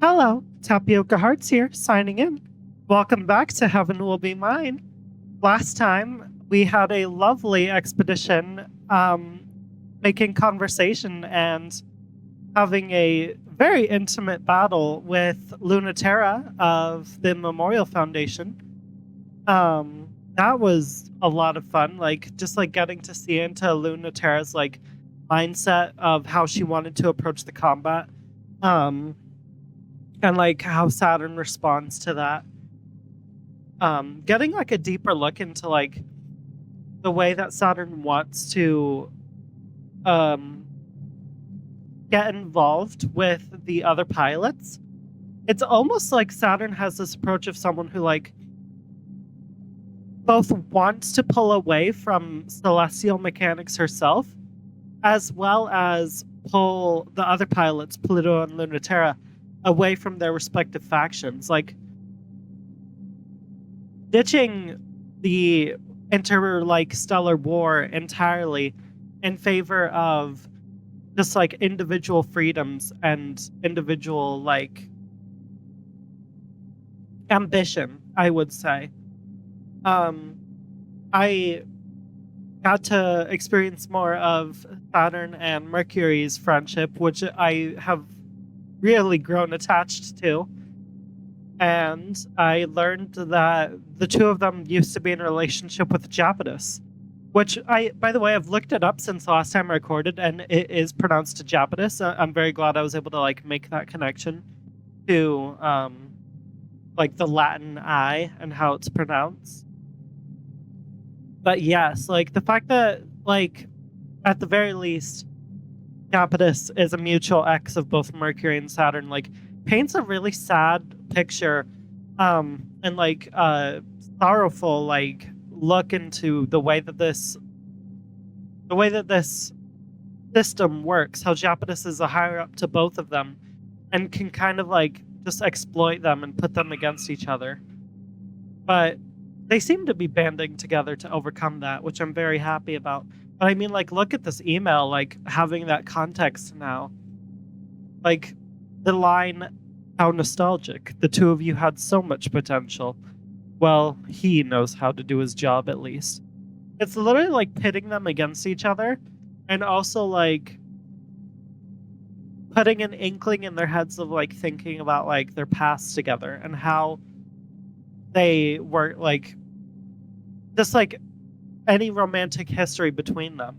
Hello, Tapioca Hearts here, signing in. Welcome back to Heaven Will Be Mine. Last time, we had a lovely expedition making conversation and having a very intimate battle with Lunaterra of the Memorial Foundation. That was a lot of fun, just getting to see into Lunaterra's mindset of how she wanted to approach the combat. And how Saturn responds to that. Getting a deeper look into the way that Saturn wants to get involved with the other pilots. It's almost like Saturn has this approach of someone who both wants to pull away from celestial mechanics herself, as well as pull the other pilots, Pluto and Lunaterra, away from their respective factions, ditching the interstellar war entirely in favor of just individual freedoms and individual ambition, I would say. I got to experience more of Saturn and Mercury's friendship, which I have really grown attached to. And I learned that the two of them used to be in a relationship with Japanese, which by the way, I've looked it up since the last time I recorded, and it is pronounced Japanese. I'm very glad I was able to make that connection to the Latin I and how it's pronounced. But yes, the fact that at the very least, Japanese is a mutual ex of both Mercury and Saturn, paints a really sad picture, and sorrowful look into the way that this system works, how Japanese is a higher up to both of them and can kind of just exploit them and put them against each other. But they seem to be banding together to overcome that, which I'm very happy about. But I mean, look at this email, having that context now. The line, how nostalgic. The two of you had so much potential. Well, he knows how to do his job, at least. It's literally pitting them against each other, and also putting an inkling in their heads of thinking about their past together and how they were just any romantic history between them,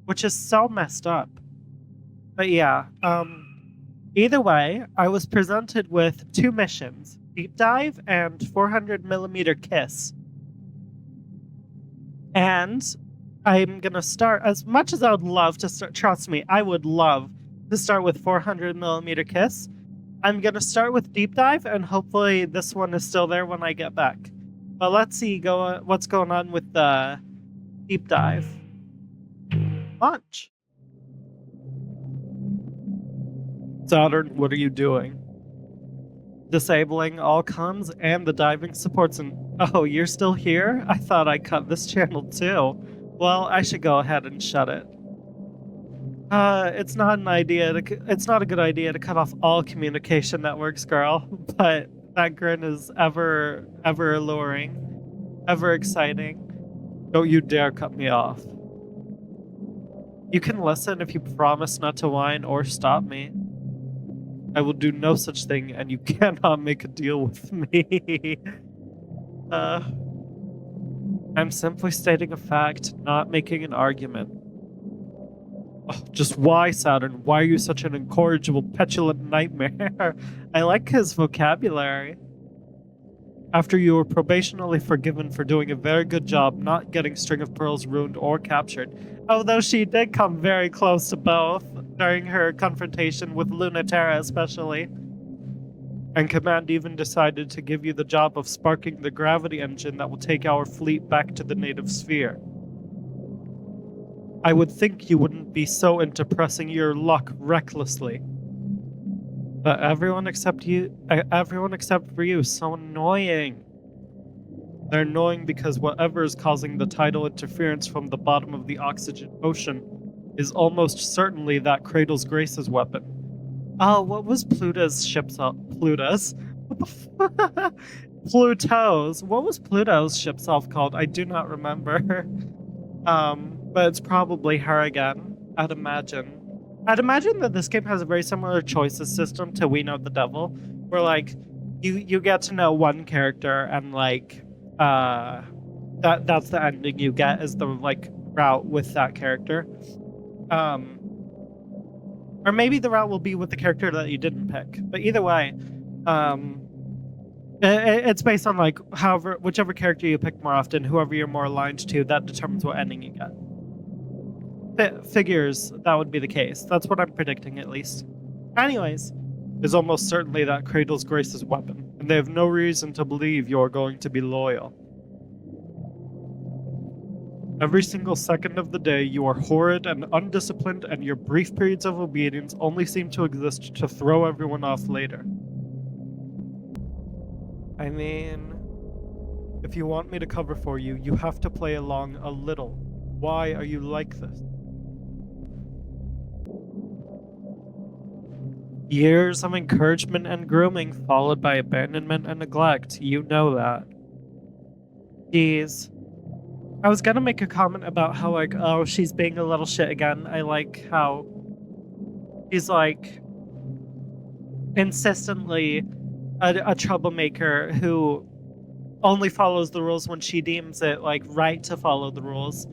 which is so messed up. But yeah, either way, I was presented with two missions, Deep Dive and 400mm Kiss. And I'm going to start, as much as I would love to start, trust me, I would love to start with 400mm Kiss. I'm going to start with Deep Dive, and hopefully this one is still there when I get back. But let's see what's going on with the Deep Dive. Launch. Saturn, what are you doing? Disabling all comms and the diving supports. And oh, you're still here? I thought I cut this channel too. Well, I should go ahead and shut it. It's not a good idea to cut off all communication networks, girl. But that grin is ever alluring, ever exciting. Don't you dare cut me off. You can listen if you promise not to whine or stop me. I will do no such thing, and you cannot make a deal with me. I'm simply stating a fact, not making an argument. Oh, just why, Saturn? Why are you such an incorrigible, petulant nightmare? I like his vocabulary. After you were probationally forgiven for doing a very good job not getting String of Pearls ruined or captured, although she did come very close to both during her confrontation with Lunaterra especially. And Command even decided to give you the job of sparking the gravity engine that will take our fleet back to the native sphere. I would think you wouldn't be so into pressing your luck recklessly. But everyone except for you is so annoying. They're annoying because whatever is causing the tidal interference from the bottom of the oxygen ocean is almost certainly that Cradle's Grace's weapon. Oh, what was Pluto's ship self? Pluto's? What the Pluto's. What was Pluto's ship self called? I do not remember. But it's probably her again. I'd imagine. I'd imagine that this game has a very similar choices system to We Know the Devil, where like you get to know one character and like that's the ending you get is the like route with that character. Um, or maybe the route will be with the character that you didn't pick. But either way, um, it's based on like whichever character you pick more often, whoever you're more aligned to, that determines what ending you get. Figures that would be the case. That's what I'm predicting, at least. Anyways, is almost certainly that Cradle's Grace's weapon, and they have no reason to believe you're going to be loyal. Every single second of the day, you are horrid and undisciplined, and your brief periods of obedience only seem to exist to throw everyone off later. I mean, if you want me to cover for you, you have to play along a little. Why are you like this? Years of encouragement and grooming, followed by abandonment and neglect. You know that. Jeez. I was gonna make a comment about how, like, oh, she's being a little shit again. I like how she's, like, insistently a troublemaker who only follows the rules when she deems it, like, right to follow the rules.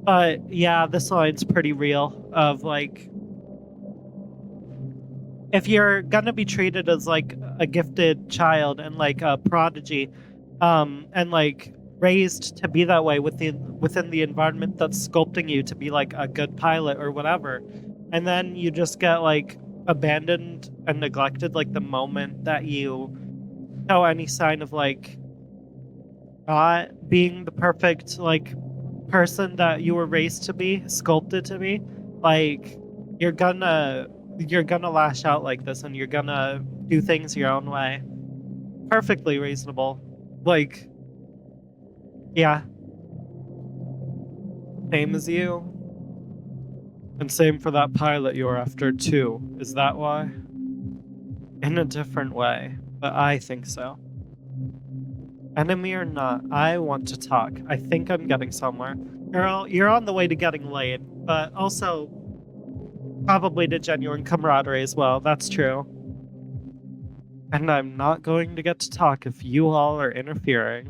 But, yeah, this line's pretty real of, like, if you're gonna be treated as like a gifted child and like a prodigy, and like raised to be that way within the environment that's sculpting you to be like a good pilot or whatever, and then you just get like abandoned and neglected like the moment that you show any sign of like not being the perfect like person that you were raised to be, sculpted to be, like you're gonna lash out like this and you're gonna do things your own way. Perfectly reasonable. Like, yeah. Same as you. And same for that pilot you're after too. Is that why? In a different way, but I think so. Enemy or not, I want to talk. I think I'm getting somewhere. Girl, you're on the way to getting laid, but also probably to genuine camaraderie as well. That's true. And I'm not going to get to talk if you all are interfering.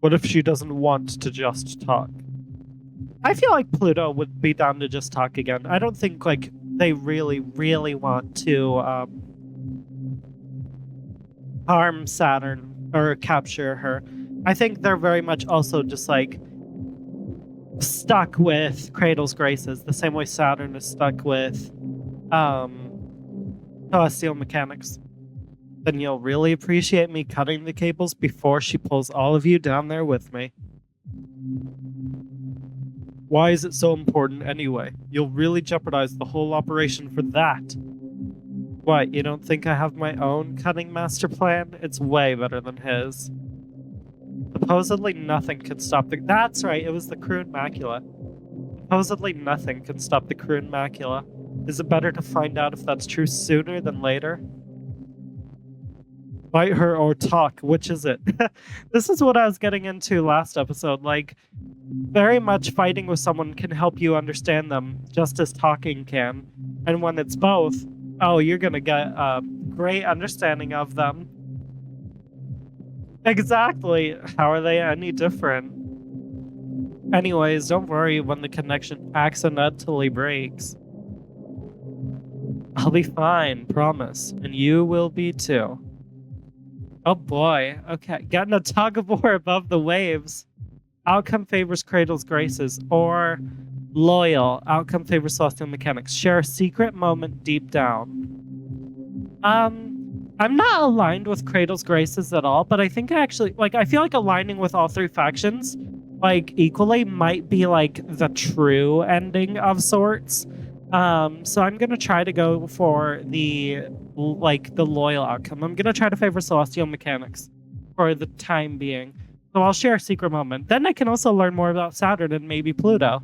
What if she doesn't want to just talk? I feel like Pluto would be down to just talk again. I don't think like they really, really want to harm Saturn or capture her. I think they're very much also just like stuck with Cradle's Graces, the same way Saturn is stuck with celestial mechanics. Then you'll really appreciate me cutting the cables before she pulls all of you down there with me. Why is it so important anyway? You'll really jeopardize the whole operation for that. What, you don't think I have my own cutting master plan? It's way better than his. Supposedly nothing can stop the... That's right, it was the Croon Macula. Supposedly nothing can stop the Croon Macula. Is it better to find out if that's true sooner than later? Fight her or talk, which is it? This is what I was getting into last episode. Like, very much fighting with someone can help you understand them, just as talking can. And when it's both, oh, you're gonna get a great understanding of them. Exactly. How are they any different? Anyways, don't worry when the connection accidentally breaks. I'll be fine, promise. And you will be too. Oh boy. Okay, getting a tug of war above the waves. Outcome favors Cradle's Graces, or loyal. Outcome favors Celestial Mechanics. Share a secret moment deep down. I'm not aligned with Cradle's Graces at all, but I think actually, like, I feel like aligning with all three factions, like, equally might be, like, the true ending of sorts. So I'm gonna try to go for the loyal outcome. I'm gonna try to favor Celestial Mechanics for the time being. So I'll share a secret moment. Then I can also learn more about Saturn and maybe Pluto.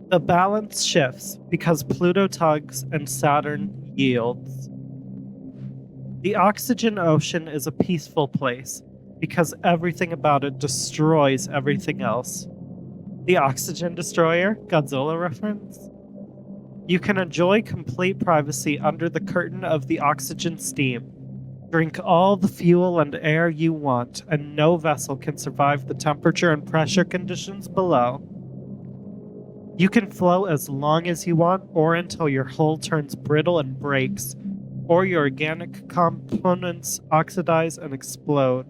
The balance shifts because Pluto tugs and Saturn yields. The oxygen ocean is a peaceful place because everything about it destroys everything else. The oxygen destroyer, Godzilla reference? You can enjoy complete privacy under the curtain of the oxygen steam. Drink all the fuel and air you want, and no vessel can survive the temperature and pressure conditions below. You can float as long as you want, or until your hull turns brittle and breaks, or your organic components oxidize and explode.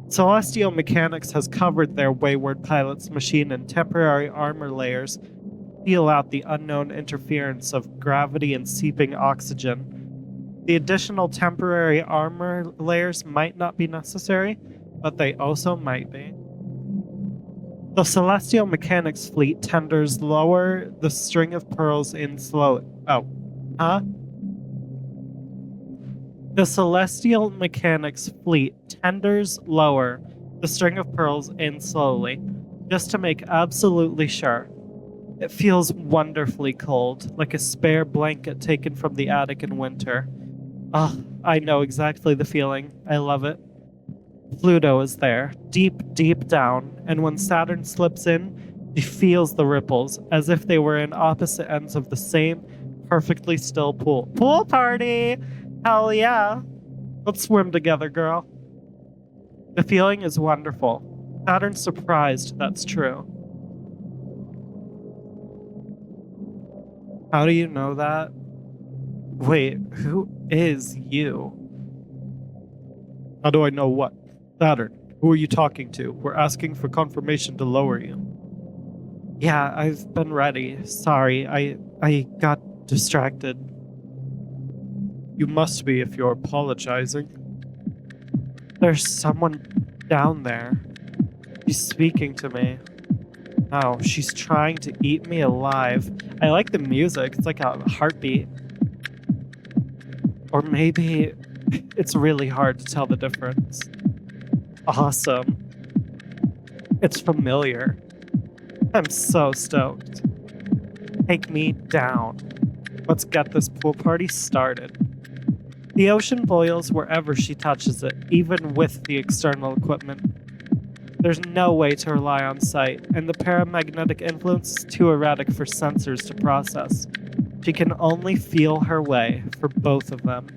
Celestial Mechanics has covered their wayward pilot's machine in temporary armor layers to feel out the unknown interference of gravity and seeping oxygen. The additional temporary armor layers might not be necessary, but they also might be. The Celestial Mechanics fleet tenders lower the string of pearls in slow. Oh, huh? The Celestial Mechanics fleet tenders lower the string of pearls in slowly, just to make absolutely sure. It feels wonderfully cold, like a spare blanket taken from the attic in winter. Oh, I know exactly the feeling. I love it. Pluto is there, deep, deep down, and when Saturn slips in, he feels the ripples, as if they were in opposite ends of the same perfectly still pool. Pool party! Hell yeah! Let's swim together, girl. The feeling is wonderful. Saturn's surprised that's true. How do you know that? Wait, who is you? How do I know what? Saturn, who are you talking to? We're asking for confirmation to lower you. Yeah, I've been ready. Sorry, I got distracted. You must be if you're apologizing. There's someone down there. She's speaking to me. Oh, she's trying to eat me alive. I like the music. It's like a heartbeat. Or maybe it's really hard to tell the difference. Awesome. It's familiar. I'm so stoked. Take me down. Let's get this pool party started. The ocean boils wherever she touches it, even with the external equipment. There's no way to rely on sight, and the paramagnetic influence is too erratic for sensors to process. She can only feel her way for both of them.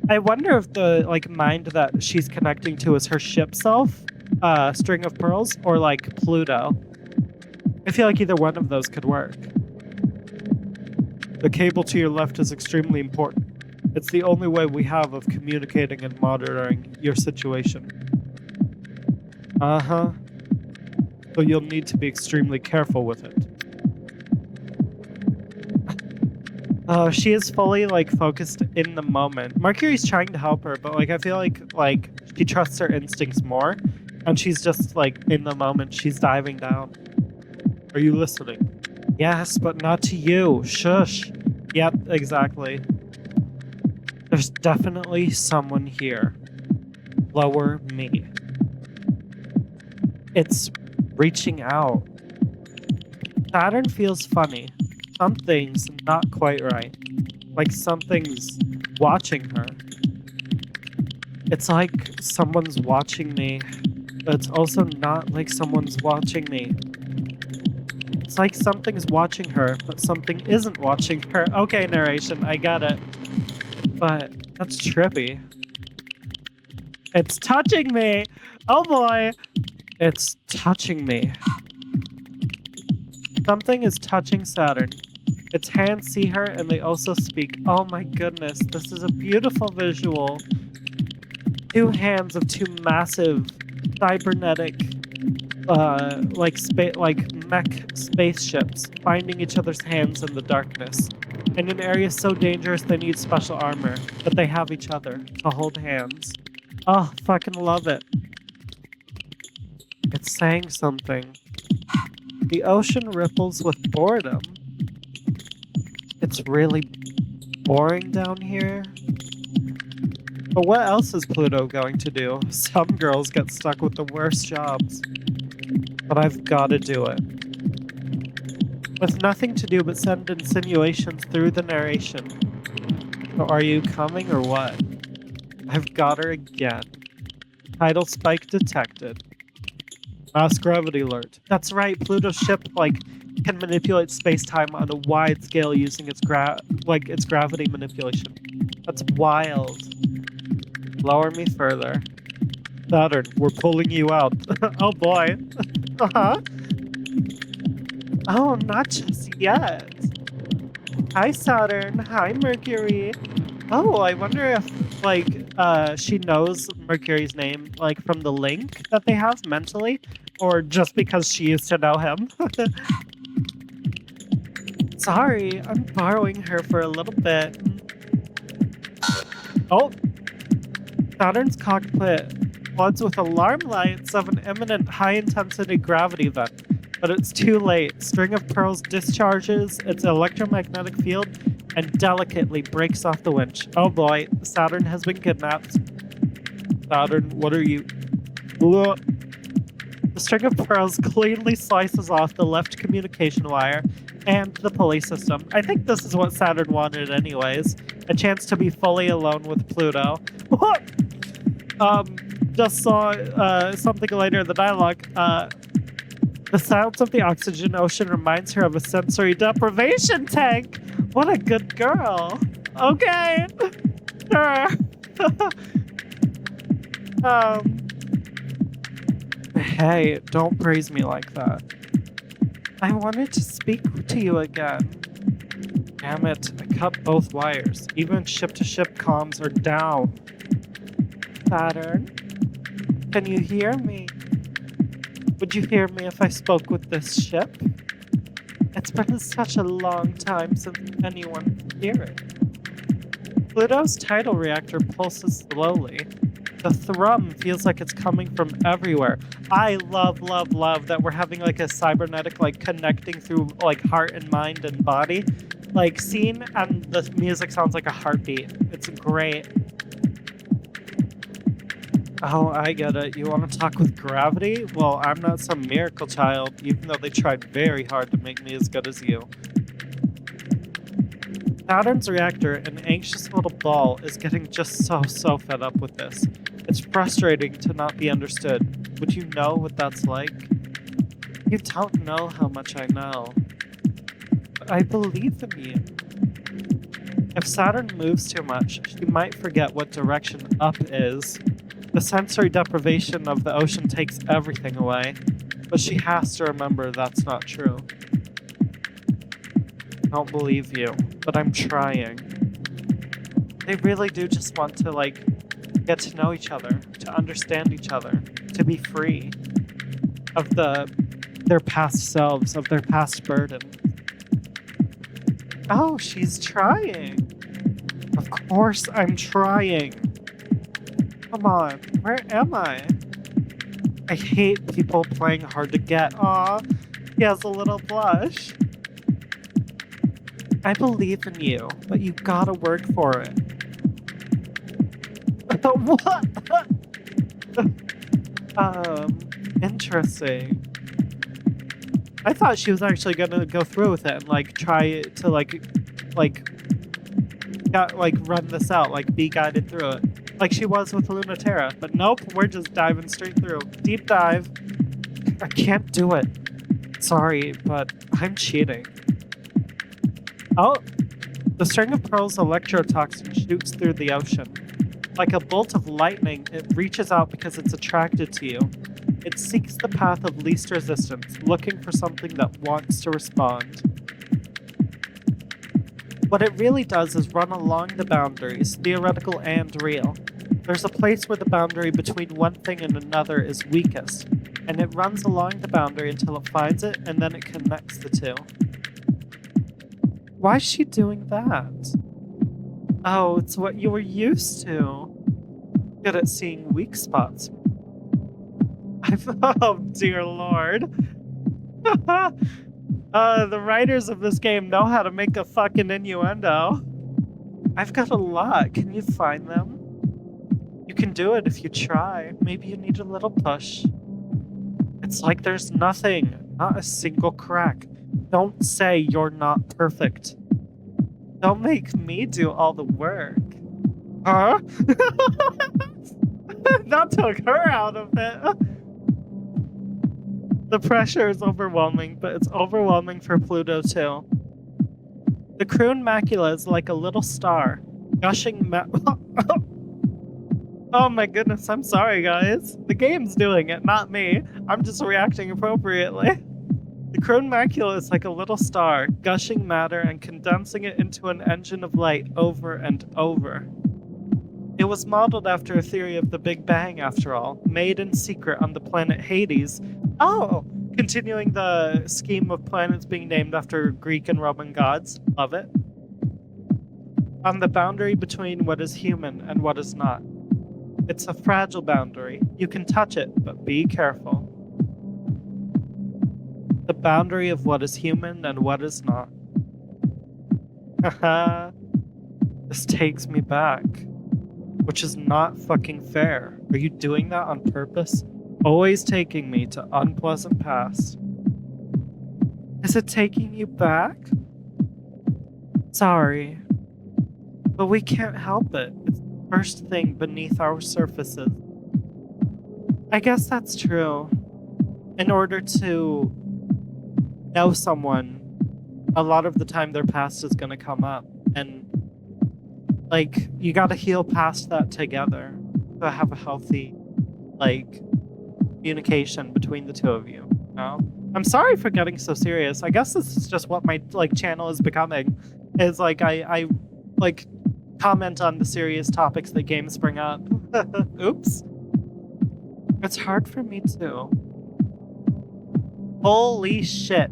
I wonder if the mind that she's connecting to is her ship self, string of pearls, or Pluto. I feel like either one of those could work. The cable to your left is extremely important. It's the only way we have of communicating and monitoring your situation. Uh-huh. So you'll need to be extremely careful with it. She is fully focused in the moment. Mercury's trying to help her, but I feel like she trusts her instincts more, and she's just in the moment. She's diving down. Are you listening? Yes, but not to you. Shush. Yep, exactly. There's definitely someone here. Lower me. It's reaching out. Saturn feels funny. Something's not quite right. Like something's watching her. It's like someone's watching me, but it's also not like someone's watching me. It's like something's watching her, but something isn't watching her. Okay, narration, I got it. But that's trippy. It's touching me! Oh boy! It's touching me. Something is touching Saturn. Its hands see her and they also speak. Oh my goodness, this is a beautiful visual. Two hands of two massive cybernetic mech spaceships finding each other's hands in the darkness. In an area so dangerous they need special armor, but they have each other to hold hands. Oh, fucking love it. It's saying something. The ocean ripples with boredom. It's really boring down here. But what else is Pluto going to do? Some girls get stuck with the worst jobs. But I've got to do it. with nothing to do but send insinuations through the narration. So are you coming or what? I've got her again. Tidal spike detected. Mass gravity alert. That's right, Pluto's ship, can manipulate space-time on a wide scale using its gravity manipulation. That's wild. Lower me further. Saturn, we're pulling you out. Oh boy. Uh-huh. Oh, not just yet. Hi, Saturn. Hi, Mercury. Oh, I wonder if, she knows Mercury's name, from the link that they have mentally, or just because she used to know him. Sorry, I'm borrowing her for a little bit. Oh, Saturn's cockpit floods with alarm lights of an imminent high-intensity gravity event, but it's too late. String of Pearls discharges its electromagnetic field and delicately breaks off the winch. Oh boy, Saturn has been kidnapped. Saturn, what are you? Ugh. The String of Pearls cleanly slices off the left communication wire and the pulley system. I think this is what Saturn wanted anyways. A chance to be fully alone with Pluto. Just saw something later in the dialogue. The sounds of the oxygen ocean reminds her of a sensory deprivation tank. What a good girl. Okay. Sure. Hey, don't praise me like that. I wanted to speak to you again. Damn it, I cut both wires. Even ship-to-ship comms are down. Saturn, can you hear me? Would you hear me if I spoke with this ship? It's been such a long time since anyone could hear it. Pluto's tidal reactor pulses slowly. The thrum feels like it's coming from everywhere. I love that we're having a cybernetic connecting through heart and mind and body scene, and the music sounds like a heartbeat. It's great. Oh, I get it. You want to talk with gravity? Well, I'm not some miracle child, even though they tried very hard to make me as good as you. Saturn's reactor, an anxious little ball, is getting just so fed up with this. It's frustrating to not be understood. Would you know what that's like? You don't know how much I know. But I believe in you. If Saturn moves too much, she might forget what direction up is. The sensory deprivation of the ocean takes everything away, but she has to remember that's not true. I don't believe you, but I'm trying. They really do just want to, get to know each other, to understand each other, to be free of their past selves, of their past burden. Oh, she's trying. Of course I'm trying. Come on, where am I? I hate people playing hard to get. Aw, he has a little blush. I believe in you, but you gotta work for it. What? Interesting. I thought she was actually gonna go through with it and try to run this out, be guided through it. Like she was with Lunaterra, but nope, we're just diving straight through. Deep dive. I can't do it. Sorry, but I'm cheating. Oh, the String of Pearls electrotoxin shoots through the ocean. Like a bolt of lightning, it reaches out because it's attracted to you. It seeks the path of least resistance, looking for something that wants to respond. What it really does is run along the boundaries, theoretical and real. There's a place where the boundary between one thing and another is weakest, and it runs along the boundary until it finds it, and then it connects the two. Why is she doing that? Oh, it's what you were used to. Good at seeing weak spots. Oh, dear lord. The writers of this game know how to make a fucking innuendo. I've got a lot. Can you find them? You can do it if you try. Maybe you need a little push. It's like there's nothing. Not a single crack. Don't say you're not perfect. Don't make me do all the work. Huh? That took her out of it. The pressure is overwhelming, but it's overwhelming for Pluto too. The croon macula is like a little star, gushing Oh my goodness, I'm sorry guys. The game's doing it, not me. I'm just reacting appropriately. The crown macula is like a little star, gushing matter and condensing it into an engine of light over and over. It was modeled after a theory of the Big Bang, after all, made in secret on the planet Hades. Oh, continuing the scheme of planets being named after Greek and Roman gods. Love it. On the boundary between what is human and what is not. It's a fragile boundary. You can touch it, but be careful. The boundary of what is human and what is not. Haha. This takes me back. Which is not fucking fair. Are you doing that on purpose? Always taking me to unpleasant past. Is it taking you back? Sorry. But we can't help it. It's the first thing beneath our surfaces. I guess that's true. In order to know someone, a lot of the time their past is gonna come up. And like, you gotta heal past that together to have a healthy, like, communication between the two of you, you know? I'm sorry for getting so serious. I guess this is just what my, like, channel is becoming. Is, like, I like, comment on the serious topics that games bring up. Oops. It's hard for me too. Holy shit.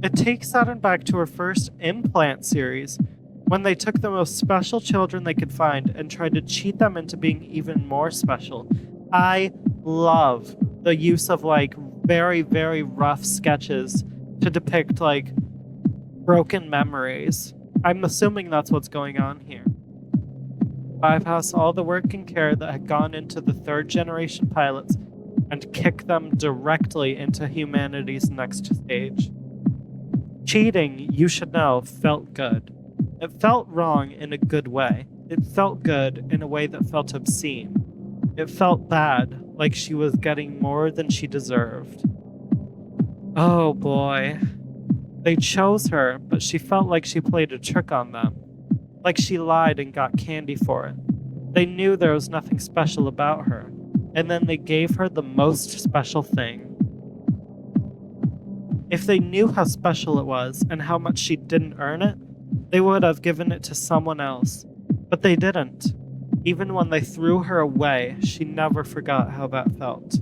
It takes Saturn back to her first implant series, when they took the most special children they could find and tried to cheat them into being even more special. I love the use of, like, very, very rough sketches to depict, like, broken memories. I'm assuming that's what's going on here. Bypass all the work and care that had gone into the third generation pilots and kick them directly into humanity's next stage. Cheating, you should know, felt good. It felt wrong in a good way. It felt good in a way that felt obscene. It felt bad, like she was getting more than she deserved. Oh boy. They chose her, but she felt like she played a trick on them. Like she lied and got candy for it. They knew there was nothing special about her, and then they gave her the most special thing. If they knew how special it was and how much she didn't earn it, they would have given it to someone else. But they didn't. Even when they threw her away, she never forgot how that felt.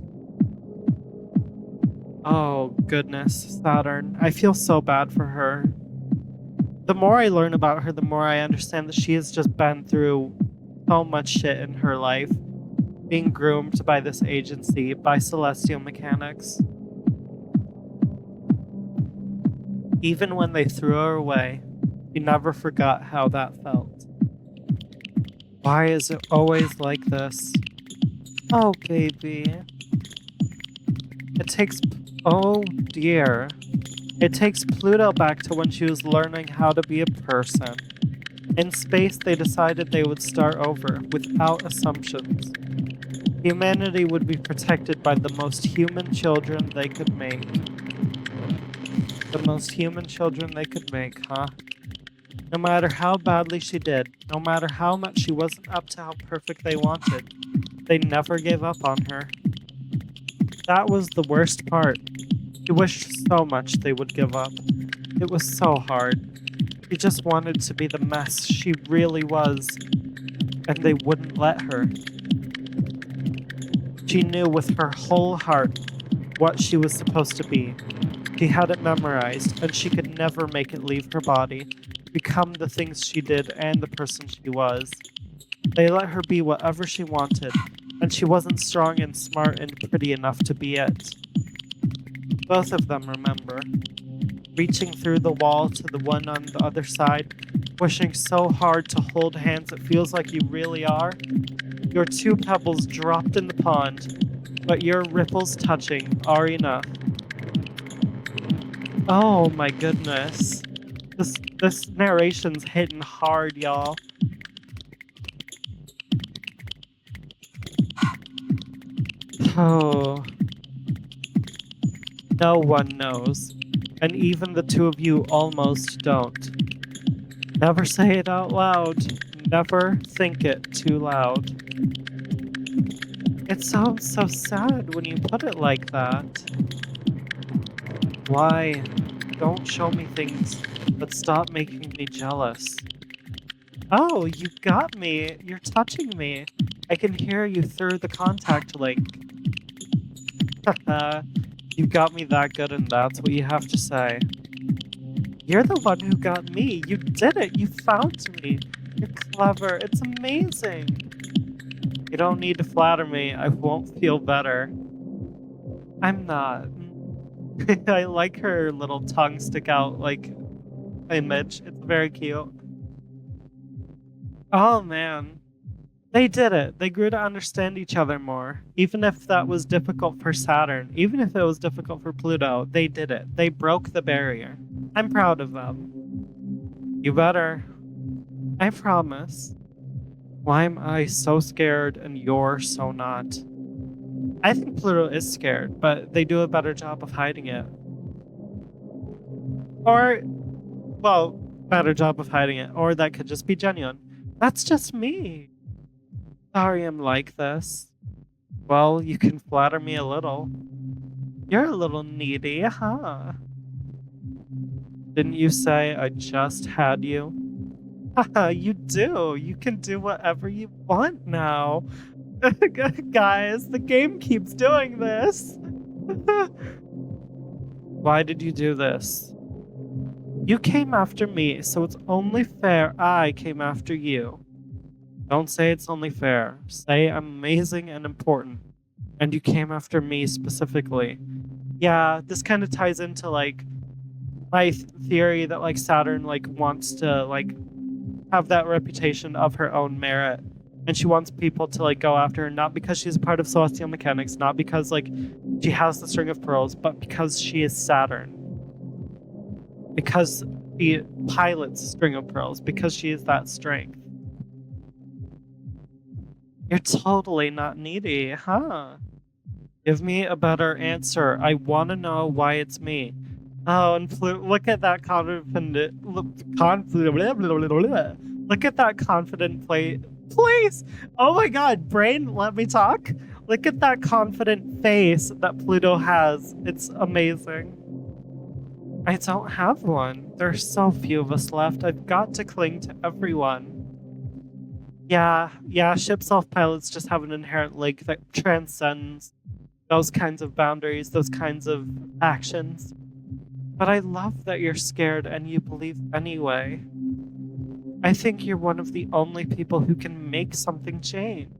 Oh, goodness, Saturn. I feel so bad for her. The more I learn about her, the more I understand that she has just been through so much shit in her life. Being groomed by this agency, by celestial mechanics. Even when they threw her away, she never forgot how that felt. Why is it always like this? Oh, baby. It takes... Oh, dear. It takes Pluto back to when she was learning how to be a person. In space, they decided they would start over, without assumptions. Humanity would be protected by the most human children they could make. The most human children they could make, huh? No matter how badly she did, no matter how much she wasn't up to how perfect they wanted, they never gave up on her. That was the worst part. She wished so much they would give up. It was so hard. She just wanted to be the mess she really was, and they wouldn't let her. She knew with her whole heart what she was supposed to be. She had it memorized, and she could never make it leave her body, become the things she did and the person she was. They let her be whatever she wanted, and she wasn't strong and smart and pretty enough to be it. Both of them remember. Reaching through the wall to the one on the other side, wishing so hard to hold hands it feels like you really are. Your two pebbles dropped in the pond, but your ripples touching are enough. Oh my goodness. This narration's hitting hard, y'all. Oh, no one knows. And even the two of you almost don't. Never say it out loud. Never think it too loud. It sounds so sad when you put it like that. Why? Don't show me things, but stop making me jealous. Oh, you got me. You're touching me. I can hear you through the contact link. You got me that good, and that's what you have to say. You're the one who got me. You did it. You found me. You're clever. It's amazing. You don't need to flatter me. I won't feel better. I'm not. I like her little tongue stick out like image. It's very cute. Oh man. They did it. They grew to understand each other more. Even if that was difficult for Saturn, even if it was difficult for Pluto, they did it. They broke the barrier. I'm proud of them. You better. I promise. Why am I so scared and you're so not? I think Pluto is scared, but they do a better job of hiding it. Or, well, better job of hiding it. Or that could just be genuine. That's just me. Sorry I'm like this. Well, you can flatter me a little. You're a little needy, huh? Didn't you say I just had you? Haha, you do. You can do whatever you want now. Guys, the game keeps doing this. Why did you do this? You came after me, so it's only fair I came after you. Don't say it's only fair. Say I'm amazing and important. And you came after me specifically. Yeah, this kind of ties into like my theory that like Saturn like wants to like have that reputation of her own merit. And she wants people to like go after her, not because she's a part of celestial mechanics, not because like she has the string of pearls, but because she is Saturn. Because she pilots string of pearls, because she is that strength. You're totally not needy, huh? Give me a better answer. I want to know why it's me. Oh, and look at that look at that confident play. Please! Oh my god, brain, let me talk. Look at that confident face that Pluto has. It's amazing. I don't have one. There's so few of us left. I've got to cling to everyone. Yeah, ship self-pilots just have an inherent link that transcends those kinds of boundaries, those kinds of actions. But I love that you're scared and you believe anyway. I think you're one of the only people who can make something change.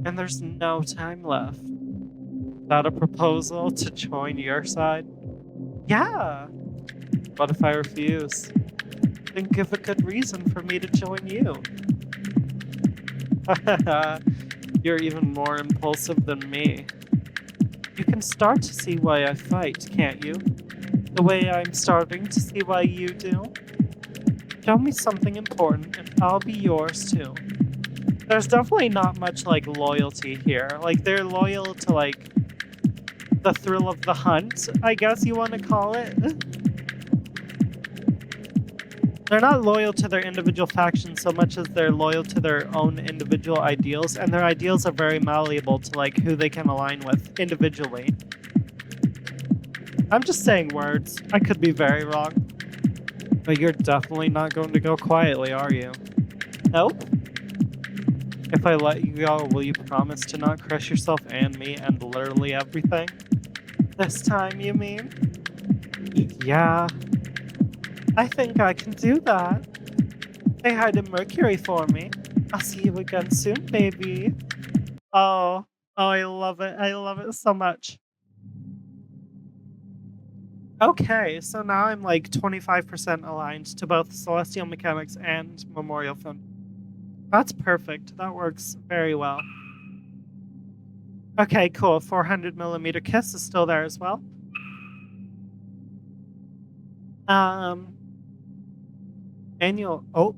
And there's no time left. Is that a proposal to join your side? Yeah. What if I refuse? Think of a good reason for me to join you. You're even more impulsive than me. You can start to see why I fight, can't you? The way I'm starting to see why you do. Show me something important and I'll be yours too. There's definitely not much like loyalty here. Like they're loyal to like the thrill of the hunt, I guess you want to call it. They're not loyal to their individual factions so much as they're loyal to their own individual ideals, and their ideals are very malleable to like who they can align with individually. I'm just saying words. I could be very wrong. But you're definitely not going to go quietly, are you? Nope. If I let you go, will you promise to not crush yourself and me and literally everything? This time, you mean? Yeah. I think I can do that. Say hi to Mercury for me. I'll see you again soon, baby. Oh, I love it. I love it so much. Okay, so now I'm like 25% aligned to both Celestial Mechanics and Memorial Foundation. That's perfect. That works very well. Okay, cool. 400mm kiss is still there as well. Um, annual. Oh,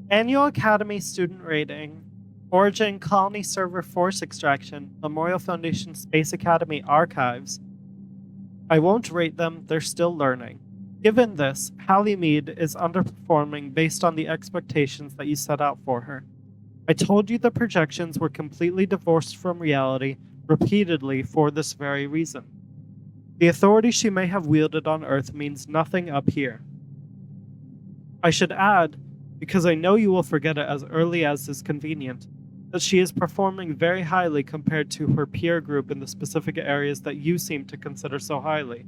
Annual Academy student rating. Origin Colony Server Force Extraction. Memorial Foundation Space Academy Archives. I won't rate them, they're still learning. Given this, Hallie Mead is underperforming based on the expectations that you set out for her. I told you the projections were completely divorced from reality repeatedly for this very reason. The authority she may have wielded on Earth means nothing up here. I should add, because I know you will forget it as early as is convenient, that she is performing very highly compared to her peer group in the specific areas that you seem to consider so highly.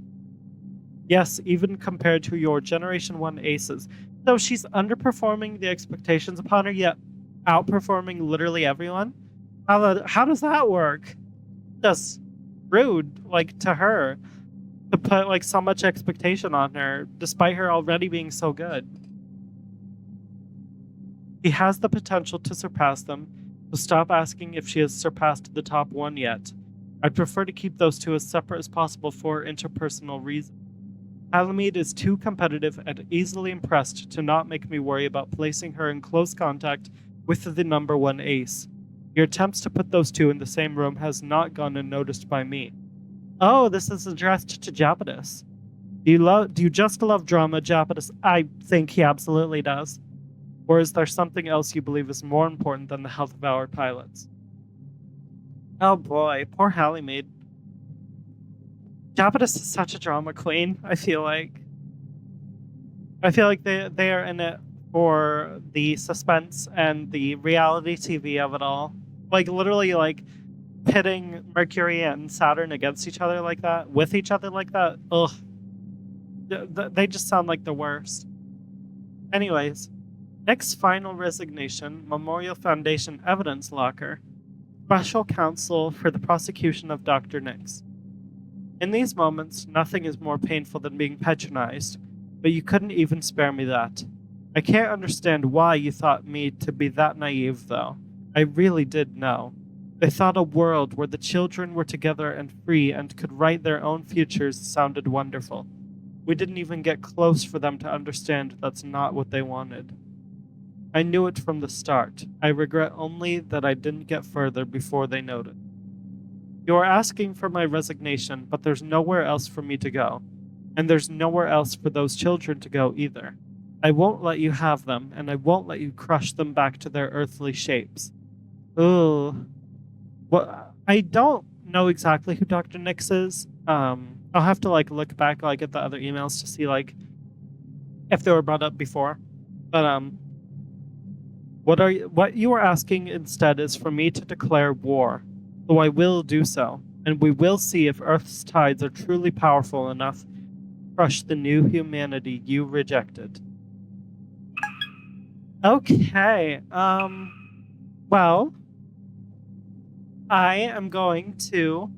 Yes, even compared to your Generation 1 aces. So she's underperforming the expectations upon her, yet outperforming literally everyone? How does that work? Just rude, like, to her, to put, like, so much expectation on her, despite her already being so good. He has the potential to surpass them, so stop asking if she has surpassed the top one yet. I'd prefer to keep those two as separate as possible for interpersonal reasons. Alamede is too competitive and easily impressed to not make me worry about placing her in close contact with the number one ace. Your attempts to put those two in the same room has not gone unnoticed by me. Oh, this is addressed to Japadis. Do you just love drama, Japadis? I think he absolutely does. Or is there something else you believe is more important than the health of our pilots? Oh boy, poor Hallie Mead. Japadis is such a drama queen, I feel like. They are in it for the suspense and the reality TV of it all. Like, literally, like, pitting Mercury and Saturn against each other like that, with each other like that. Ugh. They just sound like the worst. Anyways, Nick's final resignation, Memorial Foundation Evidence Locker, Special Counsel for the Prosecution of Dr. Nix. In these moments, nothing is more painful than being patronized, but you couldn't even spare me that. I can't understand why you thought me to be that naive, though. I really did know. They thought a world where the children were together and free and could write their own futures sounded wonderful. We didn't even get close for them to understand that's not what they wanted. I knew it from the start. I regret only that I didn't get further before they noted. You are asking for my resignation, but there's nowhere else for me to go. And there's nowhere else for those children to go either. I won't let you have them, and I won't let you crush them back to their earthly shapes. Ugh. Well, I don't know exactly who Dr. Nix is. I'll have to, like, look back, like, at the other emails to see, like, if they were brought up before. But, what you are asking instead is for me to declare war. So I will do so, and we will see if Earth's tides are truly powerful enough to crush the new humanity you rejected. Okay, well, I am going to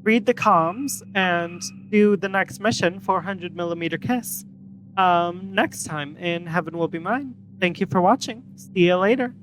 read the comms and do the next mission, 400mm kiss, next time in Heaven Will Be Mine. Thank you for watching. See you later.